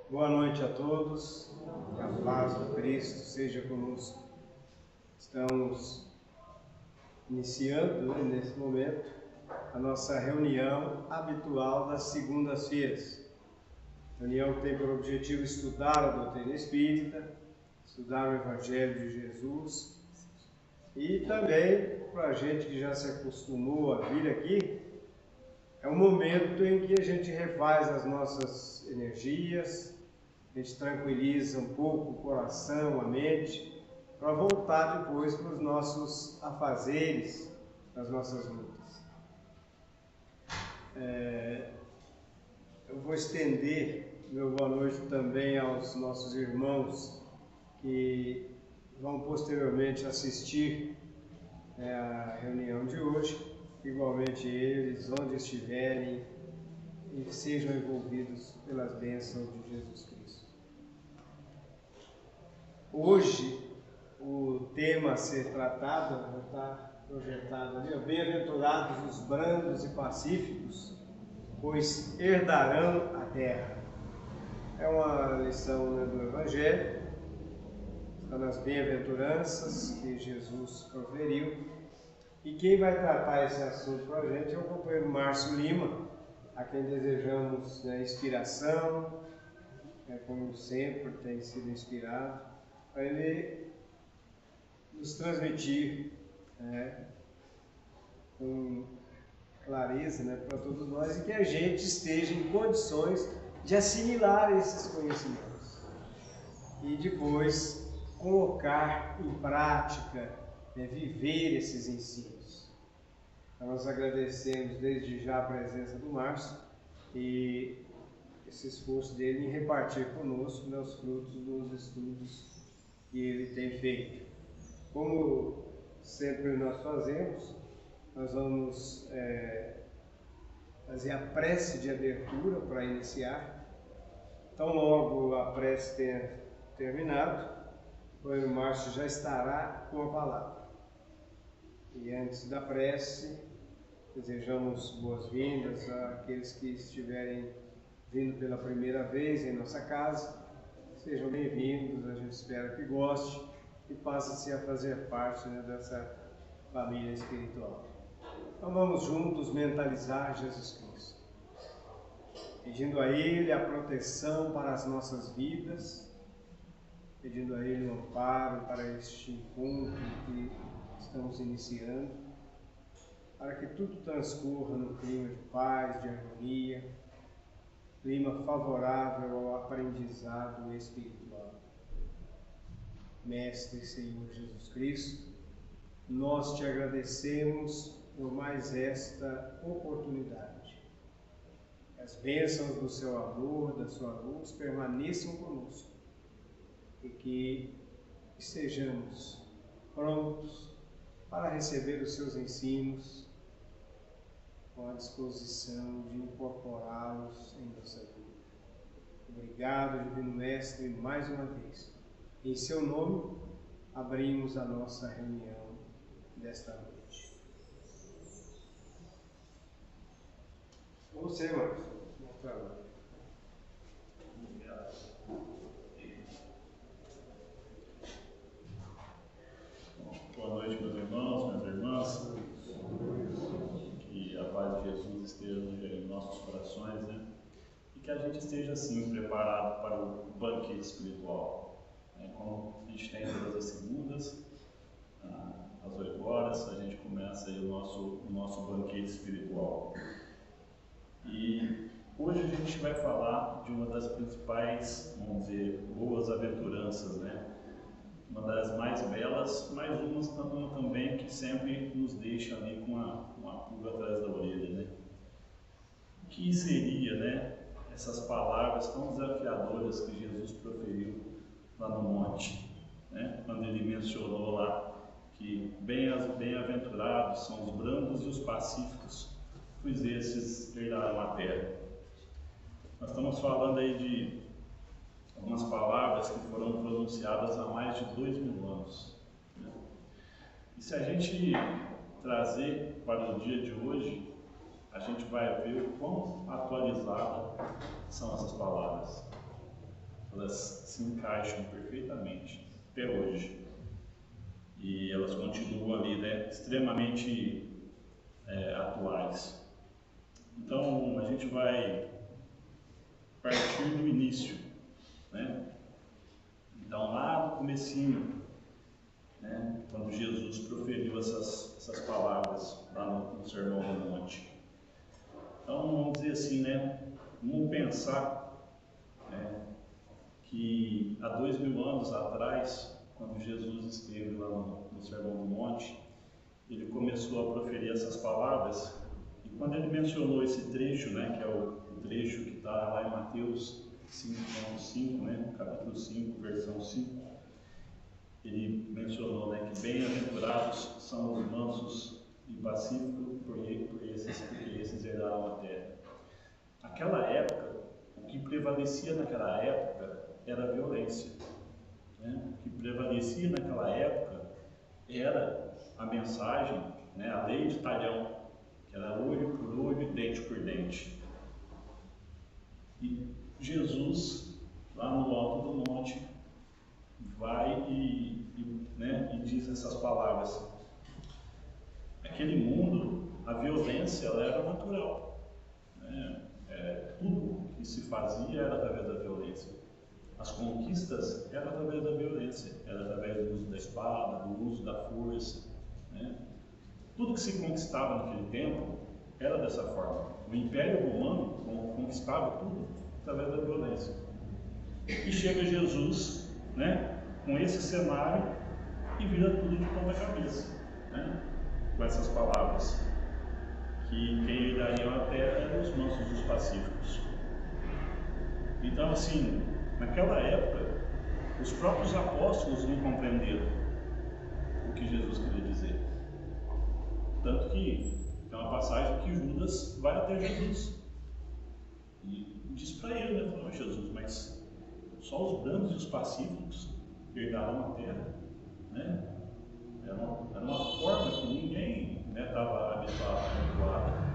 Boa noite a todos, que a paz do Cristo seja conosco. Estamos iniciando, nesse momento, a nossa reunião habitual das segundas-feiras. Reunião que tem por objetivo estudar a doutrina espírita, estudar o Evangelho de Jesus e também, para a gente que já se acostumou a vir aqui, é um momento em que a gente refaz as nossas energias, a gente tranquiliza um pouco o coração, a mente, para voltar depois para os nossos afazeres, as nossas lutas. Eu vou estender meu boa noite também aos nossos irmãos que vão posteriormente assistir a reunião de hoje, igualmente eles, onde estiverem, e sejam envolvidos pelas bênçãos de Jesus Cristo. Hoje, o tema a ser tratado, já está projetado ali, bem-aventurados os brandos e pacíficos, pois herdarão a terra. É uma lição do Evangelho, está nas bem-aventuranças que Jesus proferiu. E quem vai tratar esse assunto para a gente é o companheiro Márcio Lima, a quem desejamos inspiração, como sempre tem sido inspirado, para ele nos transmitir com clareza para todos nós e que a gente esteja em condições de assimilar esses conhecimentos e depois colocar em prática, viver esses ensinos. Então, nós agradecemos desde já a presença do Márcio e esse esforço dele em repartir conosco os frutos dos estudos que ele tem feito. Como sempre nós fazemos, nós vamos fazer a prece de abertura para iniciar. Então, logo a prece tenha terminado, o Márcio já estará com a palavra. E antes da prece, desejamos boas-vindas àqueles que estiverem vindo pela primeira vez em nossa casa. Sejam bem-vindos, a gente espera que goste e passe-se a fazer parte dessa família espiritual. Então vamos juntos mentalizar Jesus Cristo, pedindo a Ele a proteção para as nossas vidas, pedindo a Ele um amparo para este encontro que estamos iniciando, para que tudo transcorra no clima de paz, de harmonia, clima favorável ao aprendizado espiritual. Mestre e Senhor Jesus Cristo, nós te agradecemos por mais esta oportunidade. As bênçãos do seu amor, da sua luz, permaneçam conosco e que estejamos prontos para receber os seus ensinos, com a disposição de incorporá-los em nossa vida. Obrigado, Divino Mestre, mais uma vez. Em seu nome, abrimos a nossa reunião desta noite. Com você, Márcio. Bom trabalho. Boa noite, meus irmãos, minhas irmãs. Que a paz de Jesus esteja em nossos corações, E que a gente esteja, assim, preparado para o banquete espiritual. Como a gente tem todas as segundas, às 8 horas, a gente começa aí o nosso banquete espiritual. E hoje a gente vai falar de uma das principais, vamos dizer, boas aventuranças, Uma das mais belas, mas uma também que sempre nos deixa ali com uma pulga atrás da orelha, O que seria, essas palavras tão desafiadoras que Jesus proferiu lá no monte, Quando ele mencionou lá que bem-aventurados são os brandos e os pacíficos, pois esses herdarão a terra. Nós estamos falando aí de algumas palavras que foram pronunciadas há mais de 2000 anos. E se a gente trazer para o dia de hoje, a gente vai ver o quão atualizadas são essas palavras. elas se encaixam perfeitamente até hoje. E elas continuam ali, né, extremamente atuais. Então, a gente vai partir do início, né? Então, lá no comecinho, né, quando Jesus proferiu essas palavras lá no Sermão do Monte. Então, vamos dizer assim, né, vamos pensar, né, que há 2000 anos atrás, quando Jesus esteve lá no Sermão do Monte, ele começou a proferir essas palavras, e quando ele mencionou esse trecho, né, que é o trecho que está lá em Mateus 5, né, capítulo 5, versão 5, ele mencionou, né, que bem-aventurados são os mansos e pacíficos, porque esses herdarão a terra. Naquela época, o que prevalecia naquela época era a violência, né? O que prevalecia naquela época era a mensagem, né, a lei de talhão, que era olho por olho, dente por dente. E Jesus, lá no alto do monte, vai né, e diz essas palavras. Aquele mundo, a violência ela era natural, né? Tudo que se fazia era através da violência. As conquistas eram através da violência, era através do uso da espada, do uso da força, né? Tudo que se conquistava naquele tempo era dessa forma. O Império Romano conquistava tudo através da violência. E chega Jesus, né, com esse cenário e vira tudo de ponta cabeça, né, com essas palavras, que quem herdariam a terra eram os mansos e os pacíficos. Então, assim, naquela época, os próprios apóstolos não compreenderam o que Jesus queria dizer. Tanto que tem uma passagem que Judas vai até Jesus e diz para ele, né, falou, Jesus, mas só os brandos e os pacíficos herdarão a terra, né? Era uma forma que ninguém estava habituado.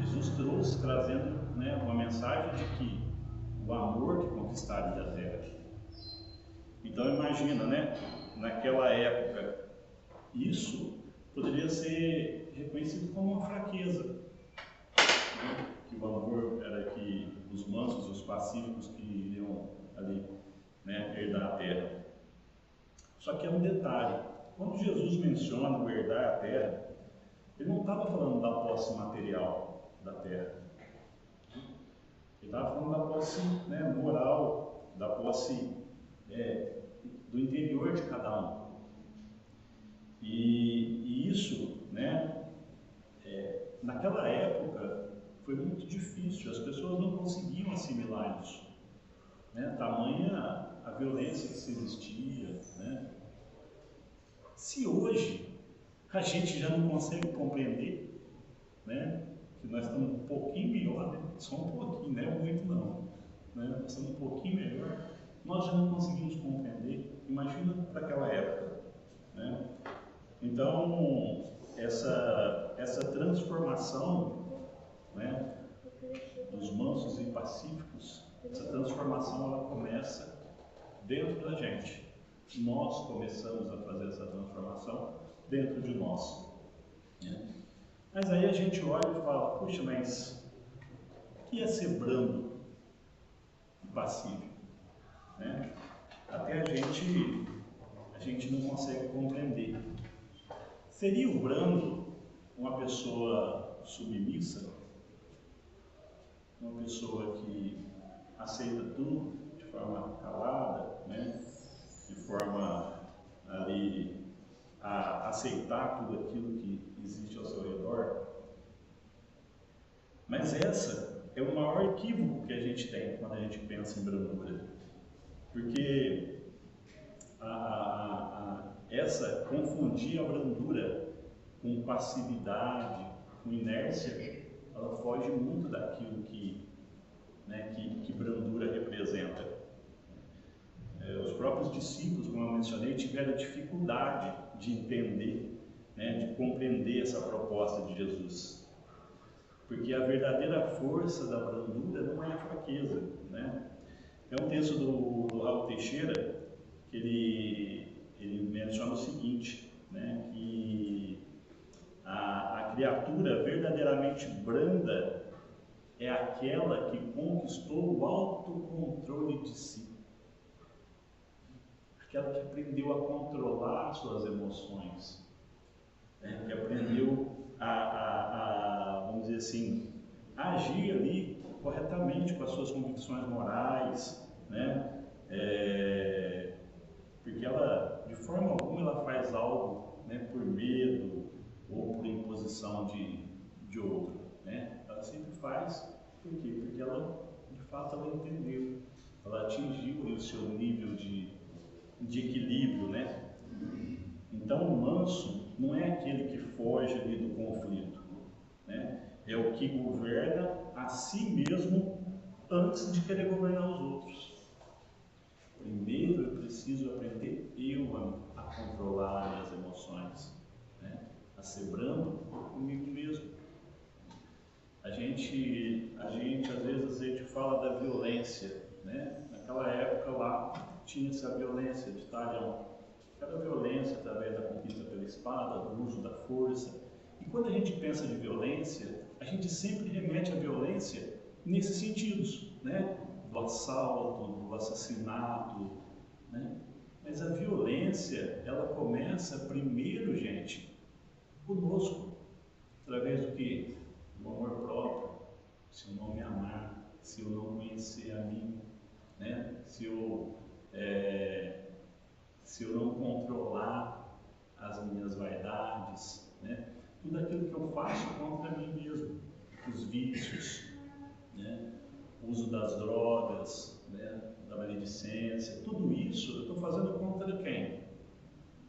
Jesus trouxe, trazendo, né, uma mensagem de que o amor que conquistaria a terra. Então imagina, né, naquela época, isso poderia ser reconhecido como uma fraqueza, né? Que o amor era que os mansos e os pacíficos que iriam ali, né, herdar a terra. Só que é um detalhe, quando Jesus menciona o herdar a terra, ele não estava falando da posse material da terra. Ele estava falando da posse, né, moral, da posse do interior de cada um. E isso, né, naquela época foi muito difícil, as pessoas não conseguiam assimilar isso, né, tamanha a violência que se existia, né. Se hoje a gente já não consegue compreender, né, que nós estamos um pouquinho melhor, né, só um pouquinho, não é muito não, né, nós estamos um pouquinho melhor, nós já não conseguimos compreender, imagina para aquela época, né. Então, essa transformação, né, dos mansos e pacíficos, essa transformação ela começa dentro da gente. Nós começamos a fazer essa transformação dentro de nós, né? Mas aí a gente olha e fala, puxa, mas o que é ser brando e pacífico, né? Até a gente não consegue compreender. Seria o brando uma pessoa submissa? Uma pessoa que aceita tudo de forma calada, né? De forma ali a aceitar tudo aquilo que existe ao seu redor? Mas essa é o maior equívoco que a gente tem quando a gente pensa em brandura, porque essa confundir a brandura com passividade, com inércia, ela foge muito daquilo que brandura representa. Os próprios discípulos, como eu mencionei, tiveram dificuldade de entender, né, de compreender essa proposta de Jesus, porque a verdadeira força da brandura não é a fraqueza, né? É um texto do Raul Teixeira que ele menciona o seguinte, né, que a criatura verdadeiramente branda é aquela que conquistou o autocontrole de si. Aquela que aprendeu a controlar suas emoções, né? Que aprendeu vamos dizer assim, a agir ali corretamente com as suas convicções morais, né? Porque ela, de forma alguma, ela faz algo, né, por medo ou por imposição de outro, né? Ela sempre faz, por quê? Porque ela, de fato, ela entendeu, ela atingiu o seu nível de equilíbrio, né? Então, o manso não é aquele que foge ali do conflito, né? É o que governa a si mesmo antes de querer governar os outros. Primeiro eu preciso aprender a controlar minhas emoções, né? A ser brando comigo mesmo. A gente às vezes a gente fala da violência, né? Naquela época lá tinha essa violência de talhão, aquela violência através da conquista pela espada, do uso da força. E quando a gente pensa de violência, a gente sempre remete à violência nesses sentidos, né? Do assalto, do assassinato, né? Mas a violência, ela começa primeiro, gente, conosco, através do que? Do amor próprio. Se eu não me amar, se eu não conhecer a mim, né? Se eu não controlar as minhas vaidades, né? Tudo aquilo que eu faço contra mim mesmo, os vícios, né? O uso das drogas, né? Da maledicência, tudo isso eu estou fazendo contra quem?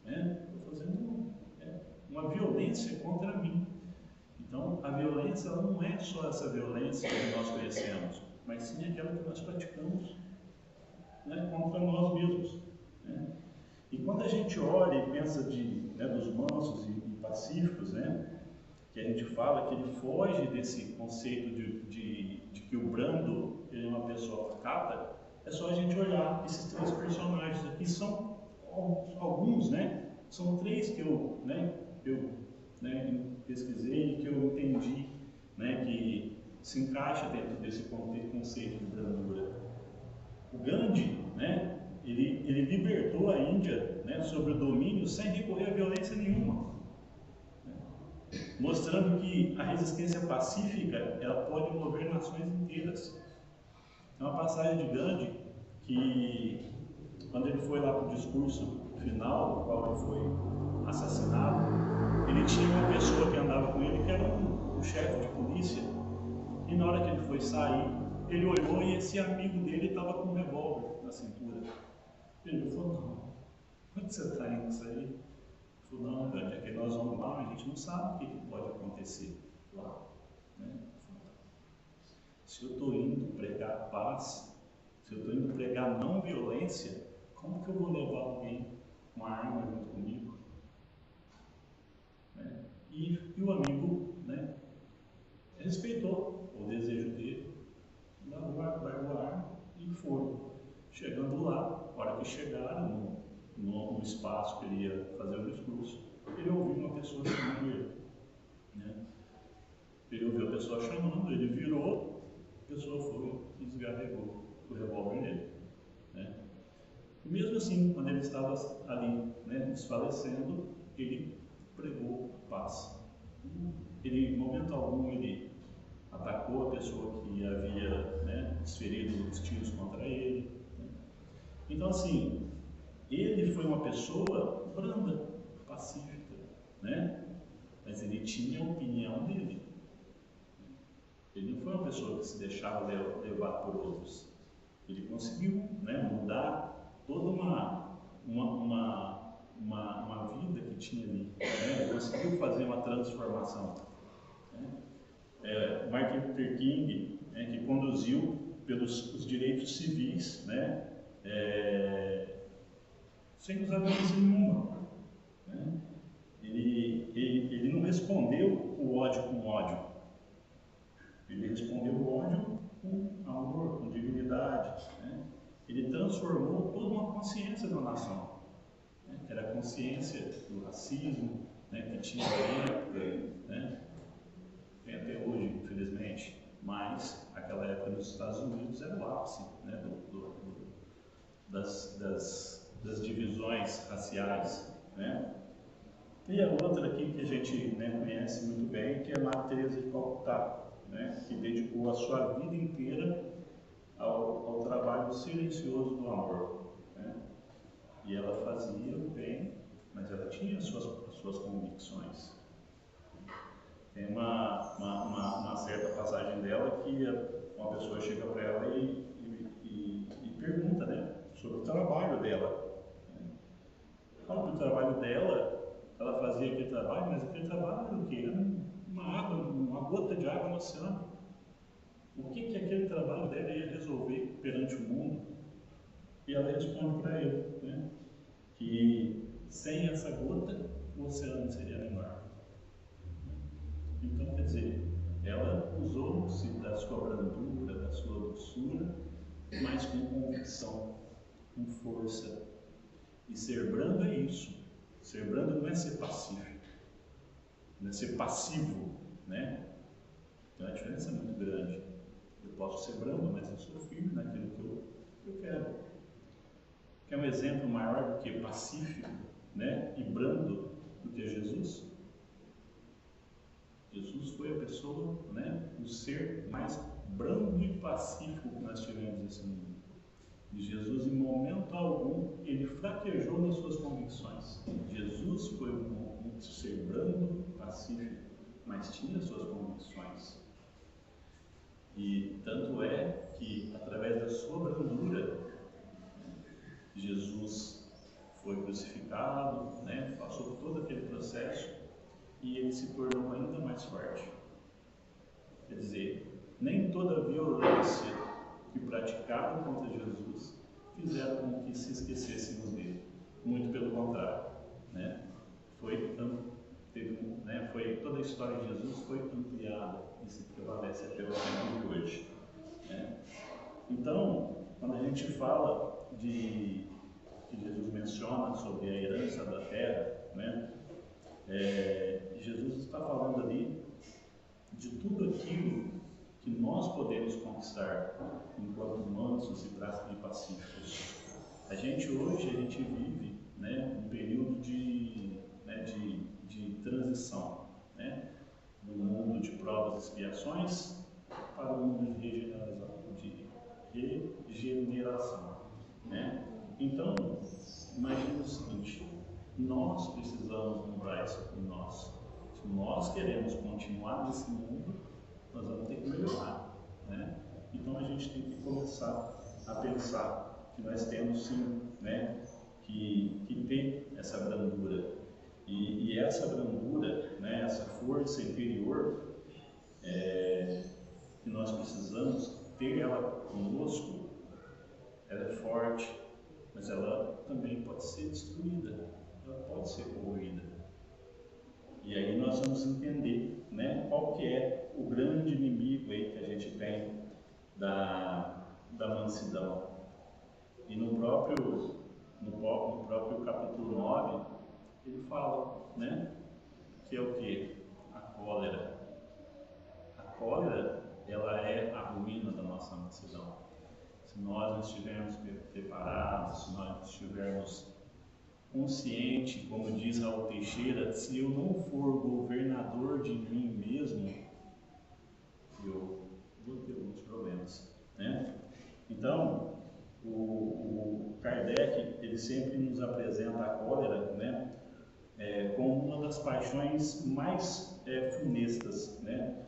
Estou fazendo uma violência contra mim. Então, a violência ela não é só essa violência que nós conhecemos, mas sim aquela que nós praticamos, né, contra nós mesmos, né? E quando a gente olha e pensa dos mansos e pacíficos, né, que a gente fala que ele foge desse conceito de que o brando ele é uma pessoa pacata, é só a gente olhar esses três personagens aqui, são alguns, né? São três que eu pesquisei e que eu entendi, né, que se encaixa dentro desse conceito de brandura. O Gandhi, né, ele libertou a Índia, né, sobre o domínio sem recorrer à violência nenhuma, né, mostrando que a resistência pacífica ela pode mover nações inteiras. É uma passagem de Gandhi que, quando ele foi lá para o discurso final, no qual ele foi assassinado, ele tinha uma pessoa que andava com ele que era um chefe de polícia, e na hora que ele foi sair, ele olhou e esse amigo dele estava com um revólver na cintura. Ele falou: não, onde você está indo com isso aí? Ele falou: não, Gandhi, é que nós vamos lá, mas a gente não sabe o que pode acontecer lá, né? Se eu estou indo pregar paz, se eu estou indo pregar não violência, como que eu vou levar alguém com uma arma junto comigo? Né? E o amigo, né, respeitou o desejo dele, largou a arma e foram. Chegando lá, na hora que chegaram no espaço que ele ia fazer o discurso, ele ouviu uma pessoa chamando ele, né? Ele ouviu a pessoa chamando, ele virou, a pessoa foi e descarregou o revólver nele, né? E mesmo assim, quando ele estava ali, né, desfalecendo, ele pregou paz. Ele, em momento algum, ele atacou a pessoa que havia, né, desferido os tiros contra ele, né? Então, assim, ele foi uma pessoa branda, pacífica, né? Mas ele tinha a opinião dele. Ele não foi uma pessoa que se deixava levar por outros. Ele conseguiu, né, mudar toda uma vida que tinha ali, né? Ele conseguiu fazer uma transformação, né? Martin Luther King, né, que conduziu pelos os direitos civis, né, sem usar violência nenhuma, né? Ele não respondeu o ódio com ódio, ele respondeu o ódio com amor, com dignidade, né? ele transformou toda uma consciência da nação, né? Que era a consciência do racismo, né? Que tinha na época, né? Tem até hoje, infelizmente, mas aquela época nos Estados Unidos era o ápice, né? das divisões raciais, né? E a outra aqui que a gente, né, conhece muito bem, que é a Madre Teresa de Calcutá, né? Que dedicou a sua vida inteira ao trabalho silencioso do amor, né? E ela fazia o bem, mas ela tinha as suas convicções. Tem uma certa passagem dela que uma pessoa chega para ela e pergunta, né, sobre o trabalho dela. Fala que o trabalho dela, ela fazia aquele trabalho, mas aquele trabalho era o quê? Era uma gota de água no oceano. O que aquele trabalho dela ia resolver perante o mundo? E ela responde para ele, né, que sem essa gota o oceano seria menor. Então, quer dizer, ela usou-se da sua brandura, da sua doçura, mas com convicção, com força. E ser brando é isso. Ser brando não é ser pacífico, não é ser passivo, né? Então a diferença é muito grande. Eu posso ser brando, mas eu sou firme naquilo que eu quero. Quer um exemplo maior do que pacífico, né? E brando do que Jesus? Jesus foi a pessoa, né? O ser mais brando e pacífico que nós tivemos nesse mundo. E Jesus, em momento algum, ele fraquejou nas suas convicções. Jesus foi um ser brando, pacífico, mas tinha suas convicções. E tanto é que, através da sua brandura, Jesus foi crucificado, né? Passou por todo aquele processo e ele se tornou ainda mais forte. Quer dizer, nem toda violência que praticaram contra Jesus fizeram com que se esquecêssemos dele. Muito pelo contrário, né? Toda a história de Jesus foi ampliada e se prevalece até o tempo de hoje, né? Então, quando a gente fala que Jesus menciona sobre a herança da terra, né? Jesus está falando ali de tudo aquilo que nós podemos conquistar enquanto mansos e pacíficos. A gente vive, né, um período de transição, né, do mundo de provas e expiações para o mundo de regeneração, né? Então, imagine o seguinte: nós precisamos mudar isso em nós. Se nós queremos continuar nesse mundo, nós vamos ter que melhorar, né? Então a gente tem que começar a pensar que nós temos sim, né, que ter essa brandura. E essa brandura, né, essa força interior, que nós precisamos ter ela conosco, ela é forte, mas ela também pode ser destruída, ela pode ser corroída. E aí nós vamos entender, né, qual que é o grande inimigo aí que a gente tem da mansidão. E no próprio capítulo 9, ele fala, né, que é o que? A cólera. A cólera, ela é a ruína da nossa mansidão. Se nós não estivermos preparados, se nós não estivermos conscientes, como diz Raul Teixeira, se eu não for governador de mim mesmo, eu vou ter alguns problemas, né? Então, o Kardec, ele sempre nos apresenta a cólera, né, como uma das paixões mais funestas, né?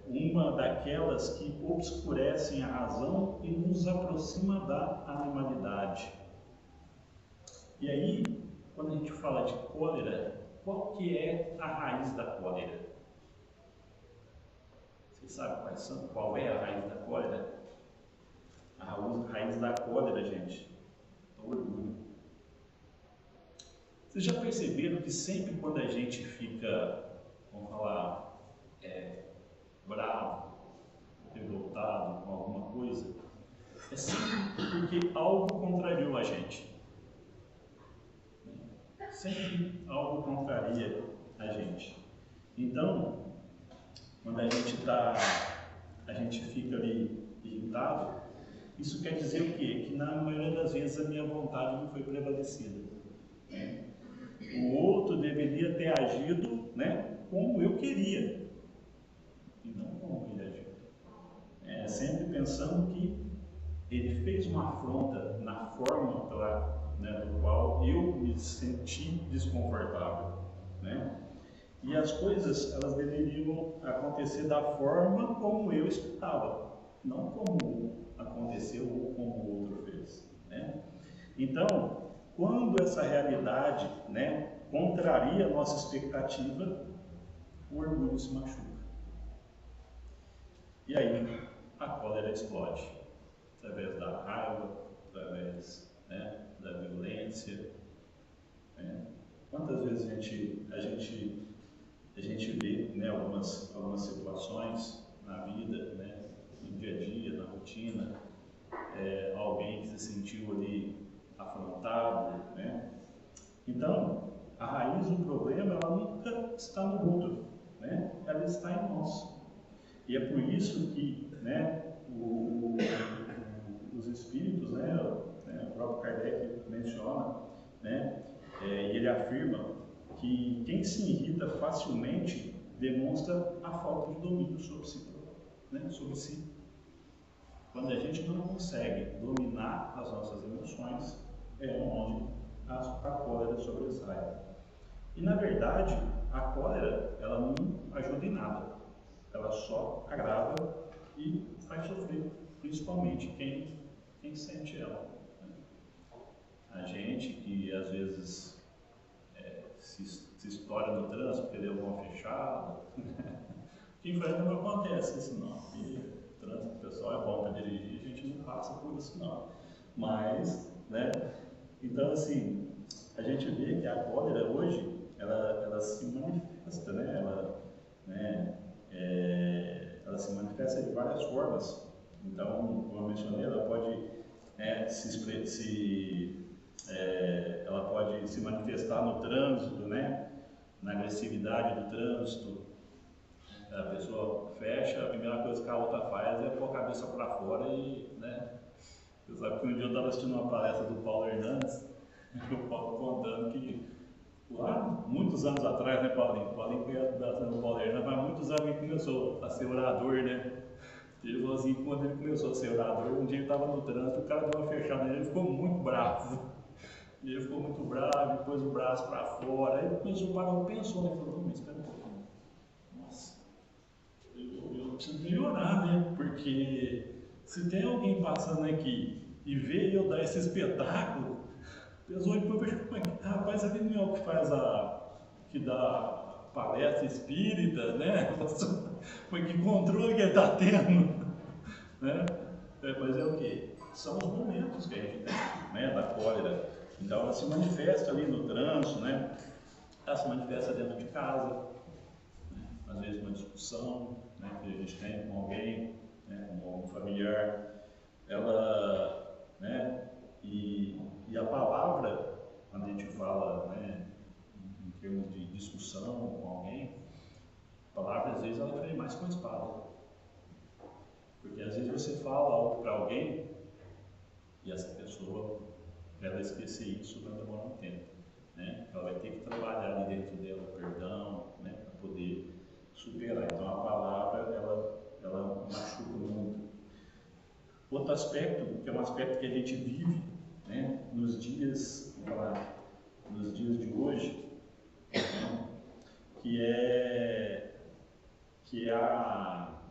Uma daquelas que obscurecem a razão e nos aproxima da animalidade. E aí, quando a gente fala de cólera, qual que é a raiz da cólera? Vocês sabem qual é a raiz da cólera? A raiz da cólera, gente, é o orgulho. Vocês já perceberam que sempre quando a gente fica, vamos falar, bravo, revoltado com alguma coisa, é sempre porque algo contrariou a gente. Sempre algo contraria a gente. Então, quando a gente fica ali irritado, isso quer dizer o quê? Que na maioria das vezes a minha vontade não foi prevalecida. O outro deveria ter agido, né, como eu queria, e não como ele agiu. Sempre pensando que ele fez uma afronta na forma do qual eu me senti desconfortável, né? E as coisas, elas deveriam acontecer da forma como eu esperava, não como aconteceu ou como o outro fez, né? Então, quando essa realidade, né, contraria a nossa expectativa, o orgulho se machuca. E aí, a cólera explode, através da raiva, através, né, da violência. Né? Quantas vezes a gente vê, né, algumas situações na vida, né, no dia a dia, na rotina, alguém que se sentiu ali afrontado, né? Então, a raiz do problema, ela nunca está no outro, né? Ela está em nós. E é por isso que, né, os espíritos, né, o próprio Kardec menciona, né, e ele afirma que quem se irrita facilmente demonstra a falta de domínio sobre si, né, sobre si. Quando a gente não consegue dominar as nossas emoções, é onde a cólera sobressai. E na verdade, a cólera, ela não ajuda em nada. Ela só agrava e faz sofrer, principalmente quem sente ela. A gente que às vezes se estoura no trânsito porque deu mão fechada, que não acontece isso não. E o trânsito, pessoal, é bom para dirigir, a gente não passa por isso não. Mas, né, então assim, a gente vê que a cólera hoje, ela se manifesta, né, ela se manifesta de várias formas. Então, como eu mencionei, ela pode ela pode se manifestar no trânsito, né, na agressividade do trânsito. A pessoa fecha, a primeira coisa que a outra faz é pôr a cabeça para fora e, né, você sabe que um dia eu estava assistindo uma palestra do Paulo Hernandes, o Paulo contando que lá, muitos anos atrás, né, Paulinho conhece bastante o Paulo Hernandes, mas muitos anos que começou a ser orador, né? Ele falou assim, quando ele começou a ser orador, um dia ele estava no trânsito, o cara deu uma fechada nele, ele ficou muito bravo. E ele ficou muito bravo, pôs o braço para fora, aí ele começou a parar, pensou, né? Falou, não, mas espera um pouquinho. Nossa, eu preciso melhorar, né? Porque se tem alguém passando aqui e vê eu dar esse espetáculo, a pessoa depois vai, rapaz, ali não é o que faz que dá palestra espírita, né? Foi que controle que ele está tendo, né? Mas é o que? São os momentos que a gente tem, né, da cólera. Então ela se manifesta ali no trânsito, né? Ela se manifesta dentro de casa, né? Às vezes uma discussão, né, que a gente tem com alguém, né, com algum familiar. Ela, né, e a palavra, quando a gente fala, né, em termos de discussão com alguém, a palavra às vezes ela fere mais com a espada. Porque às vezes você fala algo para alguém e essa pessoa, para ela esquecer isso, vai demorar um tempo, né? Ela vai ter que trabalhar ali dentro dela o perdão, né, para poder superar. Então a palavra, ela machuca muito. Outro aspecto, que é um aspecto que a gente vive, né, nos dias de hoje, né, que é a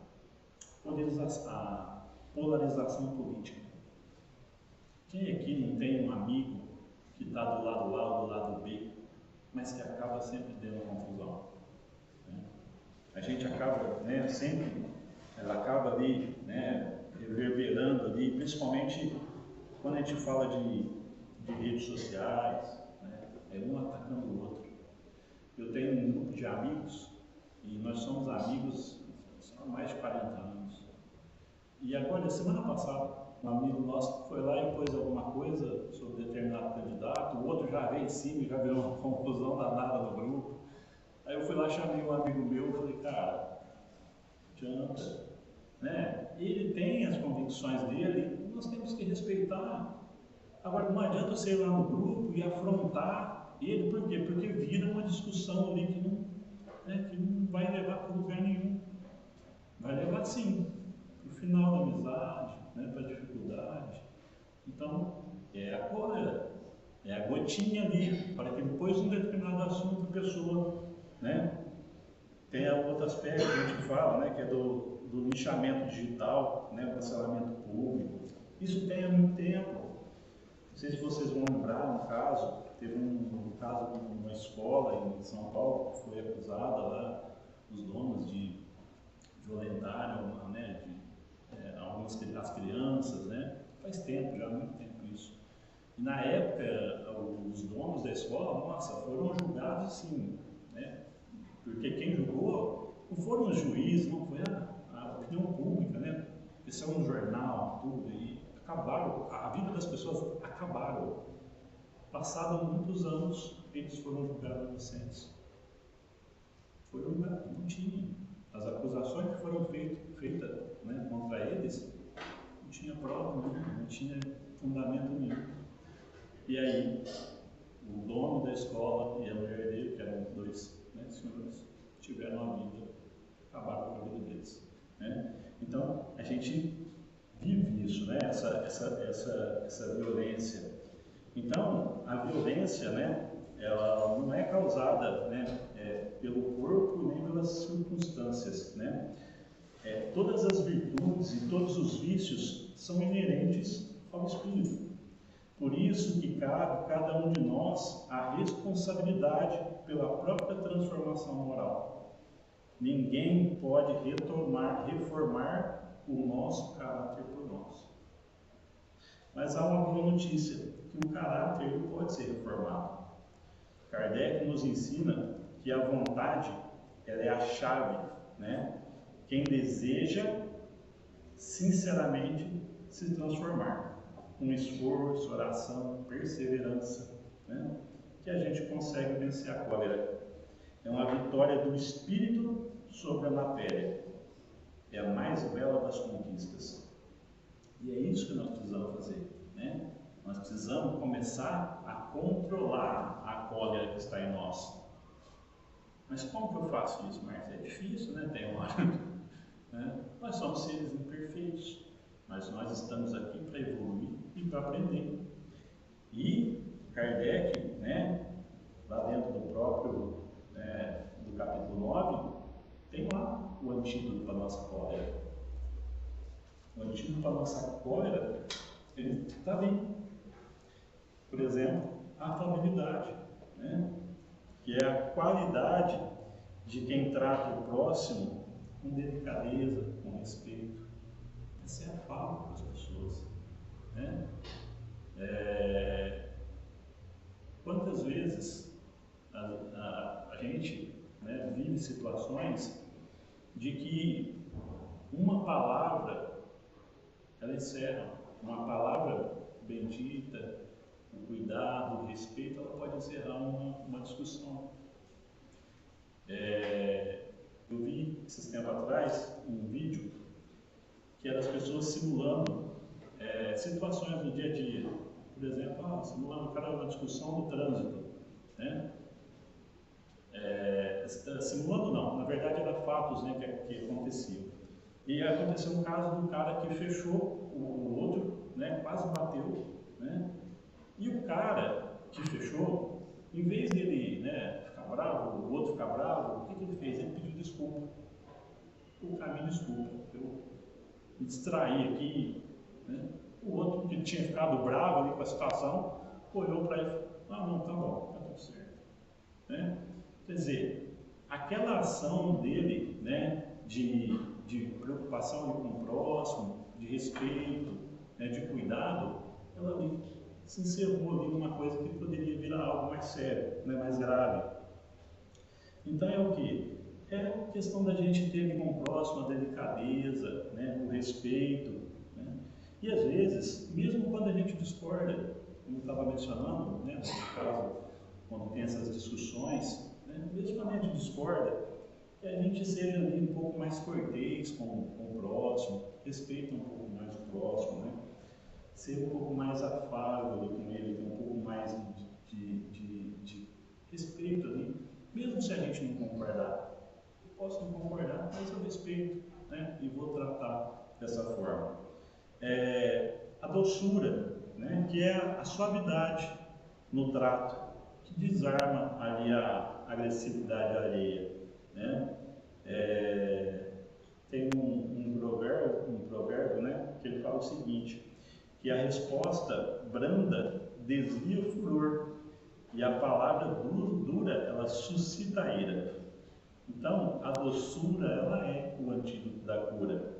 polarização política. Quem aqui não tem um amigo que está do lado A ou do lado B, mas que acaba sempre dando confusão? Né? A gente acaba, né, sempre, ela acaba ali, né, reverberando ali, principalmente quando a gente fala de redes sociais, né, um atacando o outro. Eu tenho um grupo de amigos e nós somos amigos há mais de 40 anos. E agora, semana passada, um amigo nosso foi lá e pôs alguma coisa sobre determinado candidato, o outro já veio em cima e já virou uma confusão danada no grupo. Aí eu fui lá, chamei um amigo meu e falei, cara, não adianta, né? Ele tem as convicções dele, nós temos que respeitar. Agora, não adianta você ir lá no grupo e afrontar ele, por quê? Porque vira uma discussão ali que não vai levar para lugar nenhum. Vai levar, sim, para o final da amizade, né, para a dificuldade. Então, é a cólera, é a gotinha ali, para que depois de um determinado assunto a pessoa, né, tem outro aspecto que a gente fala, né, que é do lixamento digital, né, o cancelamento público. Isso tem há muito tempo. Não sei se vocês vão lembrar, um caso, teve um caso de uma escola em São Paulo que foi acusada lá, os donos de violentar, né, as crianças, né? Faz tempo, já há muito tempo isso. E na época, os donos da escola, nossa, foram julgados assim, né? Porque quem julgou não foram os juízes, não foi a opinião pública, né? Isso é um jornal, tudo, e acabaram, a vida das pessoas acabaram. Passados muitos anos, eles foram julgados inocentes. Foram julgados, não tinha. As acusações que foram feitas, né, contra eles, não tinha prova nenhuma, não tinha fundamento nenhum. E aí, o dono da escola e a mulher dele, que eram dois, né, senhores, tiveram a vida, acabaram com a vida deles. Né? Então, a gente vive isso, né, essa violência. Então, a violência, né, ela não é causada, né, pelo corpo nem pelas circunstâncias, né? Todas as virtudes e todos os vícios são inerentes ao espírito. Por isso que cabe a cada um de nós a responsabilidade pela própria transformação moral. Ninguém pode reformar o nosso caráter por nós. Mas há uma boa notícia, que o caráter ele pode ser reformado. Kardec nos ensina que a vontade ela é a chave, né? Quem deseja sinceramente se transformar, com esforço, oração, perseverança, né? Que a gente consegue vencer a cólera. É uma vitória do espírito sobre a matéria. É a mais bela das conquistas. E é isso que nós precisamos fazer, né? Nós precisamos começar a controlar a cólera que está em nós. Mas como que eu faço isso, Márcio? É difícil, né? Tem hora. Né? Nós somos seres imperfeitos, mas nós estamos aqui para evoluir e para aprender. E Kardec, né, lá dentro do próprio, do capítulo 9, tem lá o antídoto para a nossa cólera. O antídoto para a nossa cólera, ele está ali. Por exemplo, a afabilidade, né? Que é a qualidade de quem trata o próximo com delicadeza, com respeito. Essa é a fala para as pessoas. Né? Quantas vezes a gente, né, vive situações de que uma palavra ela encerra, uma palavra bendita, o cuidado, o respeito, ela pode encerrar uma discussão. Eu vi esses tempos atrás um vídeo que era as pessoas simulando situações do dia a dia. Por exemplo, simulando uma discussão no trânsito. Né? Simulando não, na verdade era fatos, né, que aconteciam. E aconteceu um caso do cara que fechou o outro, né, quase bateu, né? E o cara que fechou, em vez dele, né, ficar bravo, o outro ficar bravo, o que ele fez? Ele pediu desculpa. O cara me desculpa, eu me distraí aqui. Né? O outro que tinha ficado bravo ali com a situação, olhou para ele e falou, não, tá bom, tá tudo certo. Né? Quer dizer, aquela ação dele, né, de preocupação ali com o próximo, de respeito, né, de cuidado, ela ali se encerrou ali numa coisa que poderia virar algo mais sério, né, mais grave. Então é o que? É a questão da gente ter ali com o próximo a delicadeza, né, o respeito. Né? E às vezes, mesmo quando a gente discorda, como eu estava mencionando, né, no caso, quando tem essas discussões, né, mesmo quando a gente discorda, que a gente seja ali um pouco mais cortês com o próximo, respeita um pouco mais o próximo, né? Ser um pouco mais afável com ele, ter um pouco mais de respeito ali, mesmo se a gente não concordar. Eu posso não concordar, mas eu respeito, né? E vou tratar dessa forma. A doçura, né? Que é a suavidade no trato, que desarma ali a agressividade alheia, né? Tem um provérbio, né? Que ele fala o seguinte, que a resposta branda desvia o furor e a palavra dura ela suscita a ira. Então, a doçura ela é o antídoto da cura.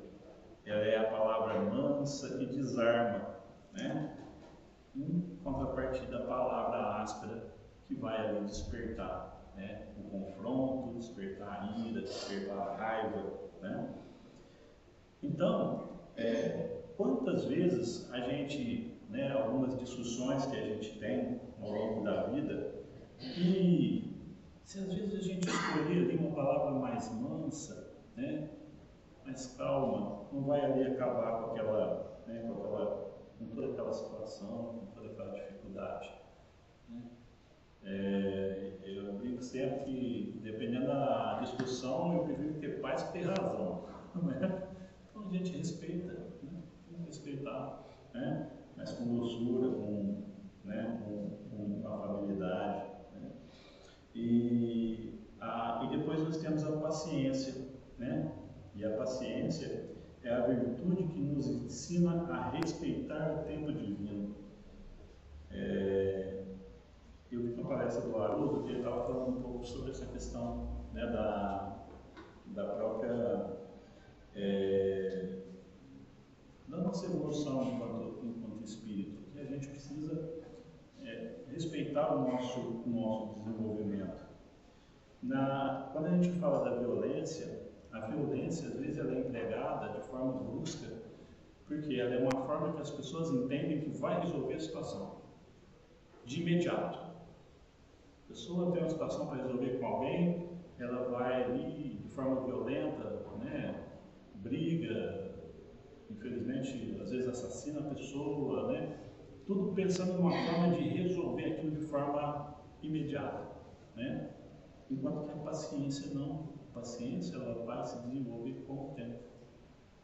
Ela é a palavra mansa que desarma, né? Em contrapartida a palavra áspera que vai ali despertar, né? O confronto, despertar a ira, despertar a raiva, né? Então, quantas vezes a gente, né, algumas discussões que a gente tem ao longo da vida, e se às vezes a gente escolher ali uma palavra mais mansa, né, mais calma, não vai ali acabar com aquela, né, com toda aquela situação, com toda aquela dificuldade, né? Eu brinco sempre que, dependendo da discussão, eu prefiro ter paz que ter razão, né? Então a gente respeita, né? Tem que respeitar, né? Mas com doçura, né? com afabilidade, né? E depois nós temos a paciência, né? E a paciência é a virtude que nos ensina a respeitar o tempo divino. Eu vi uma palestra do Haroldo que ele estava falando um pouco sobre essa questão, né, da própria da nossa evolução enquanto espírito, que a gente precisa respeitar o nosso desenvolvimento. Quando a gente fala da violência, a violência às vezes ela é empregada de forma brusca, porque ela é uma forma que as pessoas entendem que vai resolver a situação de imediato. A pessoa tem uma situação para resolver com alguém, ela vai ali de forma violenta, né, briga, infelizmente às vezes assassina a pessoa, né, tudo pensando numa forma de resolver aquilo de forma imediata, né? Enquanto que a paciência não, a paciência ela vai se desenvolver com o tempo,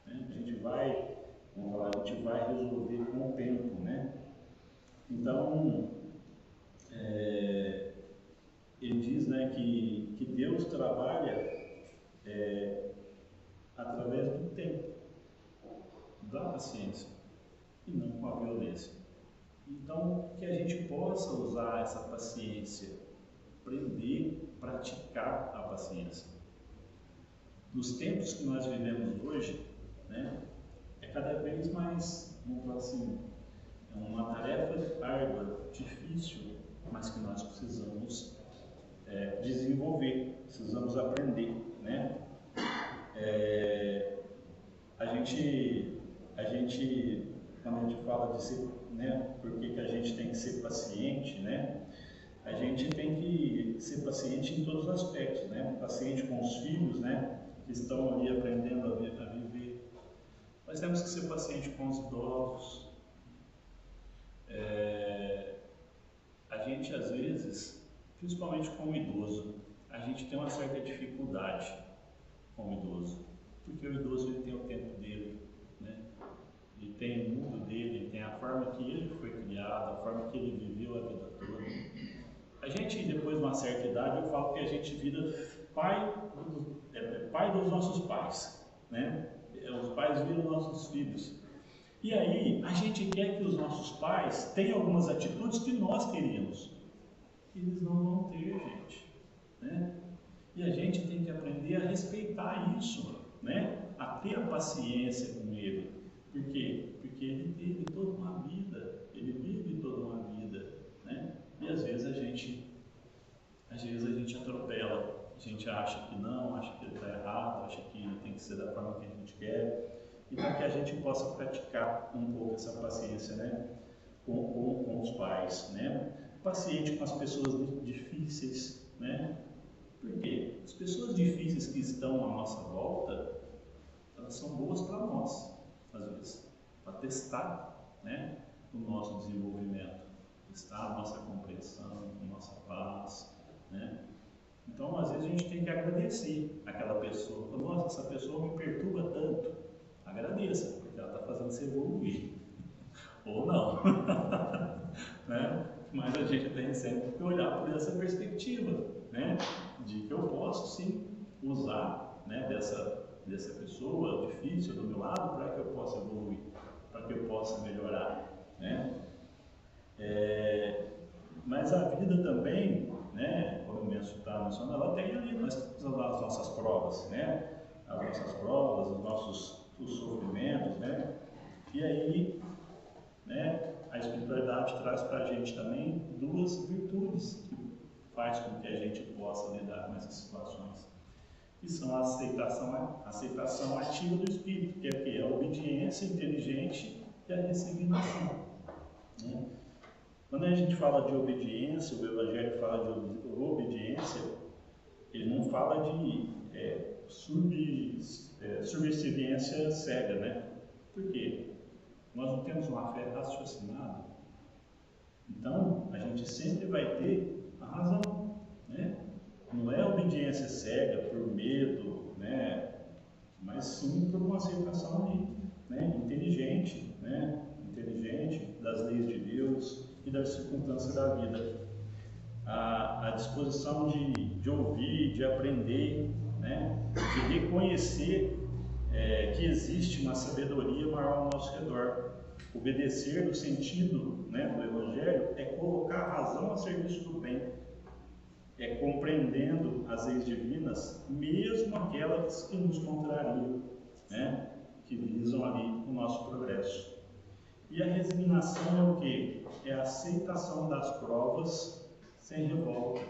né? A gente vai resolver com o tempo, né? Então, ele diz, né, que Deus trabalha através do tempo, da paciência, e não com a violência. Então, que a gente possa usar essa paciência, aprender, praticar a paciência. Nos tempos que nós vivemos hoje, né, é cada vez mais, vamos falar assim, é uma tarefa árdua, difícil, mas que nós precisamos desenvolver, precisamos aprender, né? A gente, quando a gente fala de ser, né, por que a gente tem que ser paciente, né? A gente tem que ser paciente em todos os aspectos, né? Paciente com os filhos, né, que estão ali aprendendo a viver. Nós temos que ser paciente com os idosos. A gente às vezes, principalmente com o idoso, a gente tem uma certa dificuldade com o idoso, porque o idoso ele tem o tempo dele, né? Ele tem o mundo dele, ele tem a forma que ele foi criado, a forma que ele viveu a vida toda. A gente, depois de uma certa idade, eu falo que a gente vira pai dos nossos pais, né? Os pais viram nossos filhos. E aí, a gente quer que os nossos pais tenham algumas atitudes que nós teríamos. Eles não vão ter, gente, né? E a gente tem que aprender a respeitar isso, né? A ter a paciência com ele. Por quê? Porque ele teve toda uma vida, ele vive toda uma vida, né? E às vezes a gente atropela, a gente acha que não, acha que ele está errado, acha que tem que ser da forma que a gente quer. Então, que a gente possa praticar um pouco essa paciência, né, com os pais, né, paciente com as pessoas difíceis, né, porque as pessoas difíceis que estão à nossa volta, elas são boas para nós, às vezes, para testar, né, o nosso desenvolvimento, testar a nossa compreensão, a nossa paz, né. Então, às vezes a gente tem que agradecer aquela pessoa. Nossa, essa pessoa me perturba tanto. Agradeça, porque ela está fazendo você evoluir. Ou não. Né? Mas a gente tem sempre que olhar por essa perspectiva, né? De que eu posso sim usar, né, dessa pessoa difícil do meu lado para que eu possa evoluir, para que eu possa melhorar, né? Mas a vida também, né, como eu estava mencionando, ela tem ali as nossas provas, né? As nossas provas, os sofrimentos, né? E aí, né, a espiritualidade traz para a gente também duas virtudes que faz com que a gente possa lidar com essas situações, que são a aceitação ativa do espírito, que é o quê? A obediência inteligente e a resignação, né? Quando a gente fala de obediência, o Evangelho fala de obediência, ele não fala de subserviência cega, né? Por quê? Nós não temos uma fé raciocinada. Então, a gente sempre vai ter a razão, né? Não é obediência cega por medo, né? Mas sim por uma aceitação inteligente, né? Inteligente das leis de Deus e das circunstâncias da vida. A disposição de ouvir, de aprender, né? De reconhecer que existe uma sabedoria maior ao nosso redor. Obedecer no sentido, né, do Evangelho é colocar a razão a serviço do bem, é compreendendo as leis divinas, mesmo aquelas que nos contrariam, né, que visam ali o nosso progresso. E a resignação é o quê? É a aceitação das provas sem revolta.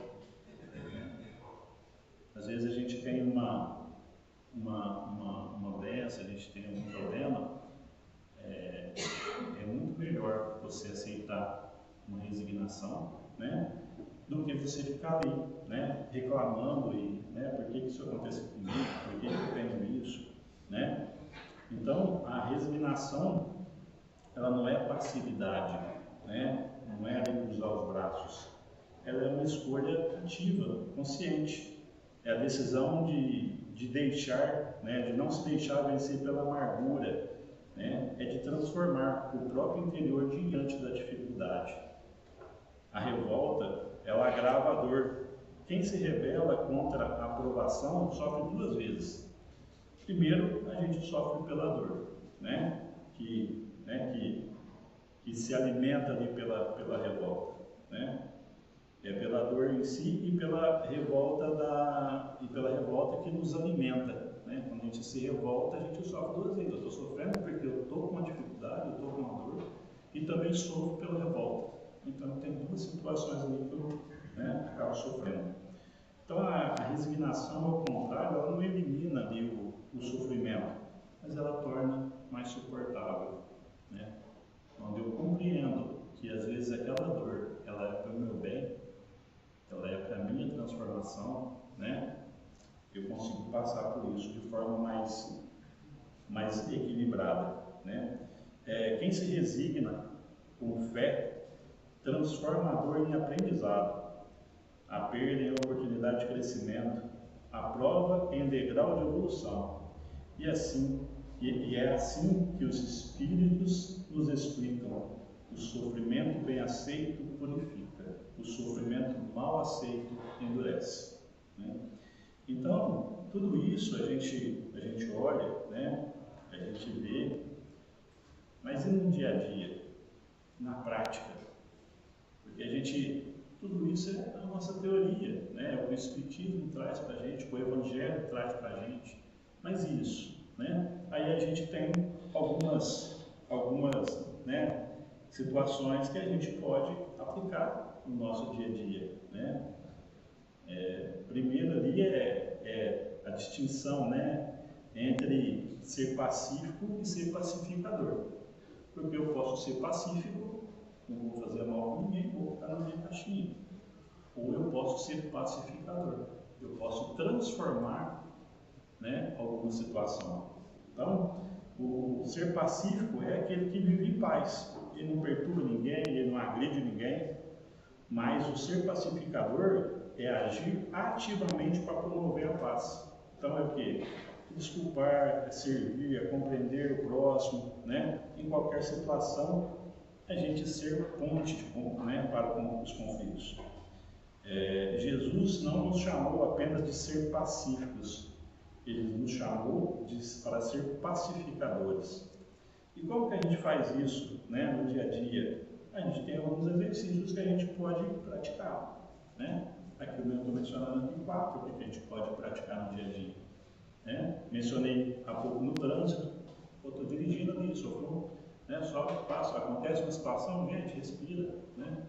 Às vezes a gente tem uma doença, a gente tem um problema, é muito melhor você aceitar uma resignação, né, do que você ficar ali, né, reclamando e, né, por que isso aconteceu comigo, por que eu tenho isso, né? Então, a resignação, ela não é passividade, né, não é cruzar os braços, ela é uma escolha ativa, consciente, é a decisão de deixar, né, de não se deixar vencer pela amargura, né, é de transformar o próprio interior diante da dificuldade. A revolta, ela agrava a dor. Quem se rebela contra a aprovação sofre duas vezes. Primeiro, a gente sofre pela dor, né, que se alimenta ali pela revolta, né? É pela dor em si e pela revolta que nos alimenta, né? Quando a gente se revolta, a gente sofre duas vezes. Eu estou sofrendo porque eu estou com uma dificuldade, eu estou com uma dor, e também sofro pela revolta. Então tem duas situações ali que eu, né, acabo sofrendo. Então a resignação, ao contrário, ela não elimina ali o sofrimento, mas ela torna mais suportável, né? Quando eu compreendo que às vezes aquela dor, ela é para o meu bem, ela é para a minha transformação, né? Eu consigo passar por isso de forma mais equilibrada, né? Quem se resigna com fé transforma a dor em aprendizado, a perda em oportunidade de crescimento, a prova em degrau de evolução. E é assim que os Espíritos nos explicam: o sofrimento bem aceito purifica, o sofrimento mal aceito endurece, né? Então, tudo isso a gente olha, né? A gente vê, mas e no dia a dia, na prática? Porque tudo isso é a nossa teoria, né? O Espiritismo traz para a gente, o Evangelho traz para a gente, mas isso, né? Aí a gente tem algumas, né, situações que a gente pode aplicar no nosso dia a dia, né? Primeiro ali é a distinção, né, entre ser pacífico e ser pacificador. Porque eu posso ser pacífico, não vou fazer mal com ninguém, vou ficar na minha caixinha. Ou eu posso ser pacificador, eu posso transformar, né, alguma situação. Então, o ser pacífico é aquele que vive em paz. Ele não perturba ninguém, ele não agride ninguém. Mas o ser pacificador é agir ativamente para promover a paz. Então é o quê? Desculpar, é servir, é compreender o próximo, né? Em qualquer situação, a gente ser ponte, né, para os conflitos. Jesus não nos chamou apenas de ser pacíficos, ele nos chamou para ser pacificadores. E como que a gente faz isso, né, no dia a dia? A gente tem alguns exercícios que a gente pode praticar, né? Aqui eu estou mencionando aqui 4 que a gente pode praticar no dia a dia. Né? Mencionei há pouco no trânsito, eu estou dirigindo ali, sofro, né? Só passo, acontece uma situação, gente, respira, né?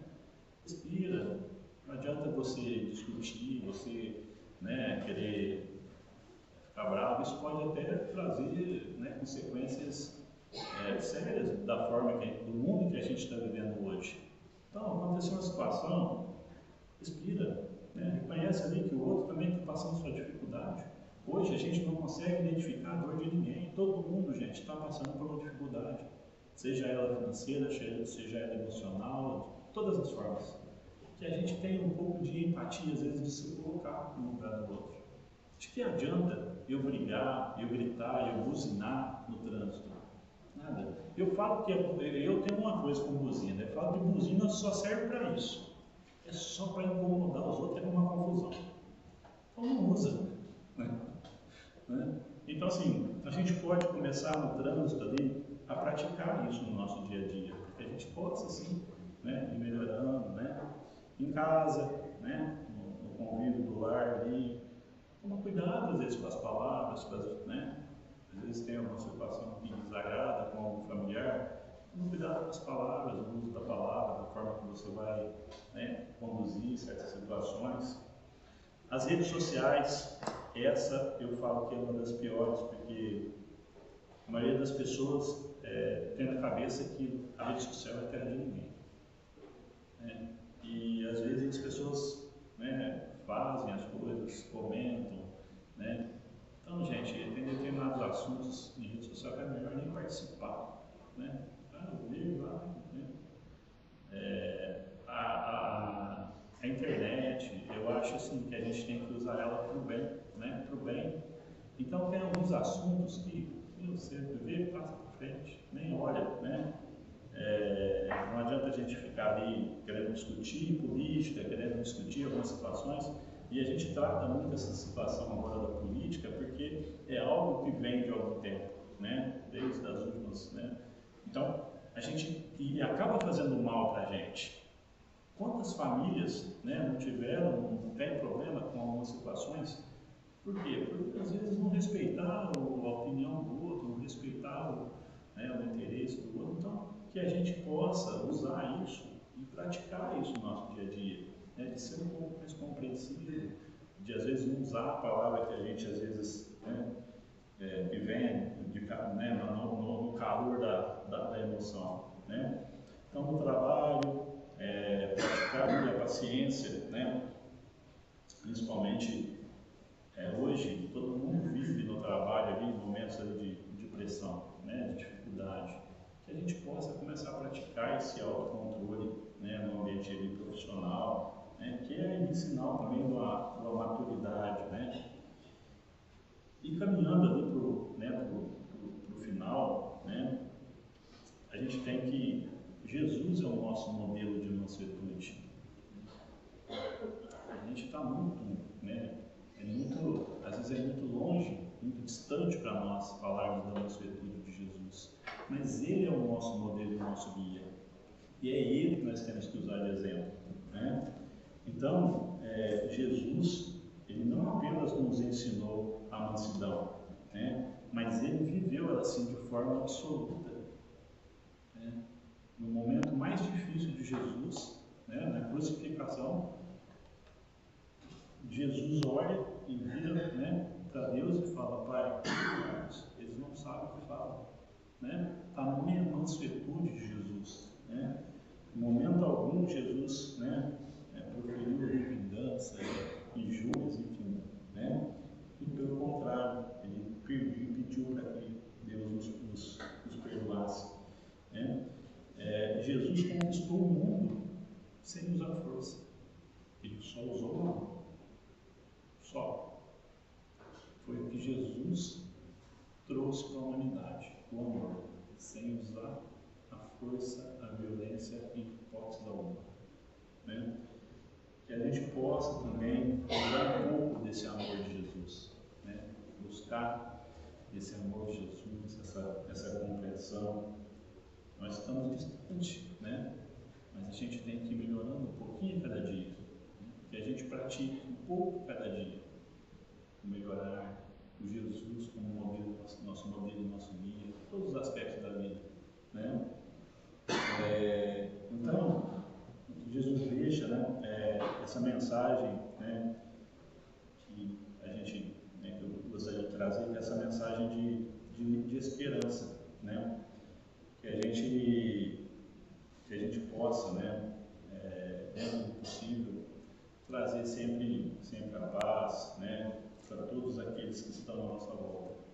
Respira. Não adianta você discutir, você, né, querer ficar bravo, isso pode até trazer, né, consequências sérias da forma do mundo que a gente está vivendo hoje. Então, aconteceu uma situação, respira, né? Reconhece ali que o outro também está passando sua dificuldade. Hoje a gente não consegue identificar a dor de ninguém, todo mundo, gente, está passando por uma dificuldade, seja ela financeira, seja ela emocional, de todas as formas. Que a gente tenha um pouco de empatia, às vezes, de se colocar no lugar do outro. De que adianta eu brigar, eu gritar, eu buzinar no trânsito? Nada. Eu falo que eu tenho uma coisa com buzina, eu falo que buzina só serve para isso. É só para incomodar os outros, é uma confusão. Então não usa. Né? Então assim, a gente pode começar no trânsito ali a praticar isso no nosso dia a dia, porque a gente possa assim, né, ir melhorando, né? Em casa, né, no convívio do lar ali, toma cuidado às vezes com as palavras, né? Às vezes tem alguma situação que desagrada com algum familiar, toma cuidado com as palavras, o uso da palavra, da forma que você vai, né, conduzir certas situações. As redes sociais, essa eu falo que é uma das piores, porque a maioria das pessoas tem na cabeça que a rede social é terra de ninguém. Né? E às vezes as pessoas, né, fazem as coisas, comentam, né? Então, gente, tem determinados assuntos em rede social que é melhor nem participar, né? Ver lá, né? A internet, eu acho assim que a gente tem que usar ela para o bem, né? Para o bem. Então, tem alguns assuntos que você vê, passa para frente, nem olha, né? Não adianta a gente ficar ali querendo discutir política, querendo discutir algumas situações, e a gente trata muito essa situação agora da política porque é algo que vem de algum tempo, né? Desde as últimas, né? Então, a gente acaba fazendo mal para a gente. Quantas famílias, né, não tem problema com algumas situações? Por quê? Porque às vezes não respeitar a opinião do outro, não respeitar o interesse do outro. Então, que a gente possa usar isso e praticar isso no nosso dia a dia, né? De ser um pouco mais compreensível, de às vezes não usar a palavra que a gente às vezes, né, que vem no calor da emoção, né? Então, no trabalho, praticar a paciência, né? Principalmente hoje, todo mundo vive no trabalho ali momentos ali de pressão, né? De dificuldade. Que a gente possa começar a praticar esse autocontrole, né, no ambiente ali profissional, né, que é sinal também de uma maturidade, né? E caminhando ali pro final, né, a gente tem que Jesus é o nosso modelo de mansuetude. A gente está muito, né, às vezes é muito longe, muito distante para nós falarmos da mansuetude de Jesus. Mas Ele é o nosso modelo, o nosso guia. E é Ele que nós temos que usar de exemplo, né? Então, Jesus, Ele não apenas nos ensinou a mansidão, né? Mas Ele viveu ela assim de forma absoluta. Né? No momento mais difícil de Jesus, né, na crucificação, Jesus olha e vira, né, para Deus e fala: Pai, eles não sabem né, está na mansuetude de Jesus, né? Em momento algum Jesus, né, proferiu vingança, injúrias, enfim, né? E pelo contrário, ele pediu para que Deus nos perdoasse, né? Jesus conquistou o mundo sem usar força, ele só usou o amor, só. Foi o que Jesus trouxe para a humanidade, o amor, sem usar a força, a violência e hipótese alguma, né? Que a gente possa também usar um pouco desse amor de Jesus, né? Buscar esse amor de Jesus, essa compreensão. Nós estamos distantes, né? Mas a gente tem que ir melhorando um pouquinho cada dia, né? Que a gente pratique um pouco cada dia, melhorar o Jesus como modelo, nosso modelo, nosso guia, todos os aspectos da vida, né? Então, o que Jesus deixa, né, essa mensagem, né, que a gente, né, que eu gostaria de trazer, que é essa mensagem de esperança, né? Que a gente possa, né, dentro do possível, trazer sempre a paz, né, para todos aqueles que estão à nossa volta.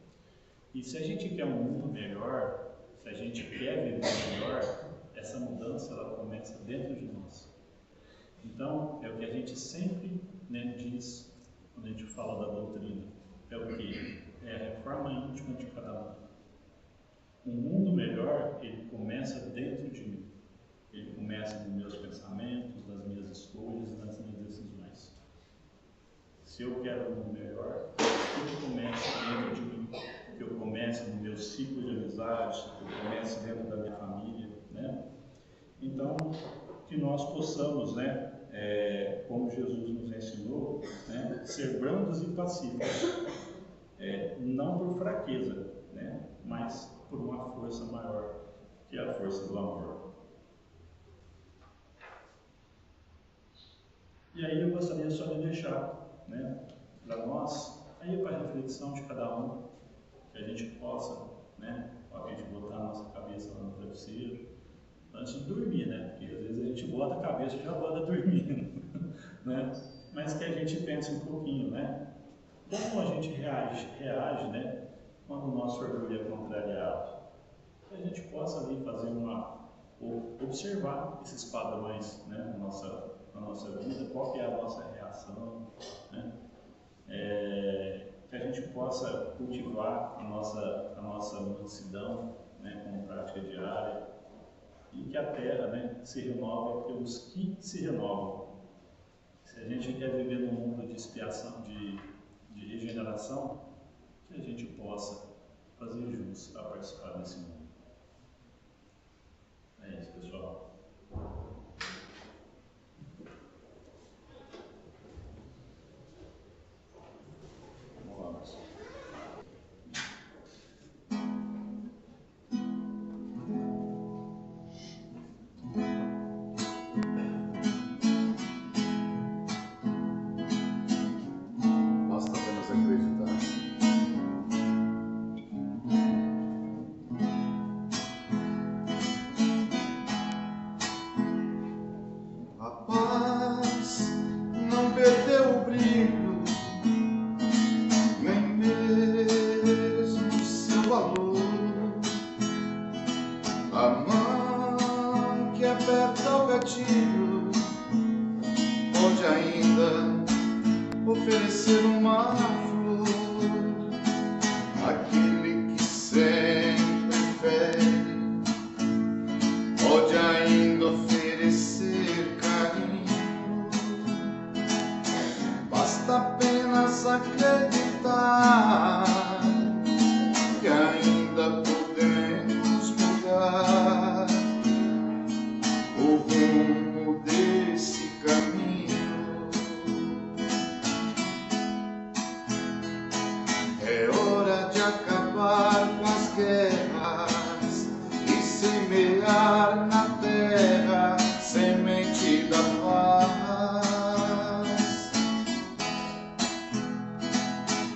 E se a gente quer um mundo melhor, se a gente quer viver melhor, essa mudança ela começa dentro de nós. Então, é o que a gente sempre, né, diz quando a gente fala da doutrina, é o que? É a reforma íntima de cada um. Um mundo melhor, ele começa dentro de mim. Ele começa nos meus pensamentos, nas minhas escolhas e nas minhas decisões. Se eu quero um mundo melhor, tudo começa dentro de mim. Que eu comece no meu ciclo de amizades, que eu comece dentro da minha família, né? Então, que nós possamos, né, como Jesus nos ensinou, né, ser brandos e pacíficos, não por fraqueza, né, mas por uma força maior, que é a força do amor. E aí eu gostaria só de deixar, né, para nós, aí para a reflexão de cada um, que a gente possa, né, a gente botar a nossa cabeça lá no travesseiro, antes de dormir, né, porque às vezes a gente bota a cabeça e já bota dormindo, né, mas que a gente pense um pouquinho, né, como a gente reage, né, quando o nosso orgulho é contrariado, que a gente possa ali fazer observar esses padrões, né, na nossa vida, qual que é a nossa reação, né, que a gente possa cultivar a nossa mansidão, né, como prática diária, e que a terra, né, se renova pelos que se renovam. Se a gente quer viver num mundo de expiação, de regeneração, que a gente possa fazer jus a participar desse mundo. É isso, pessoal.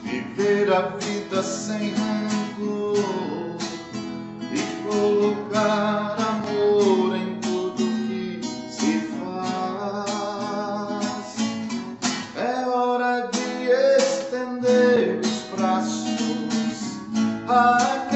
Viver a vida sem rancor e a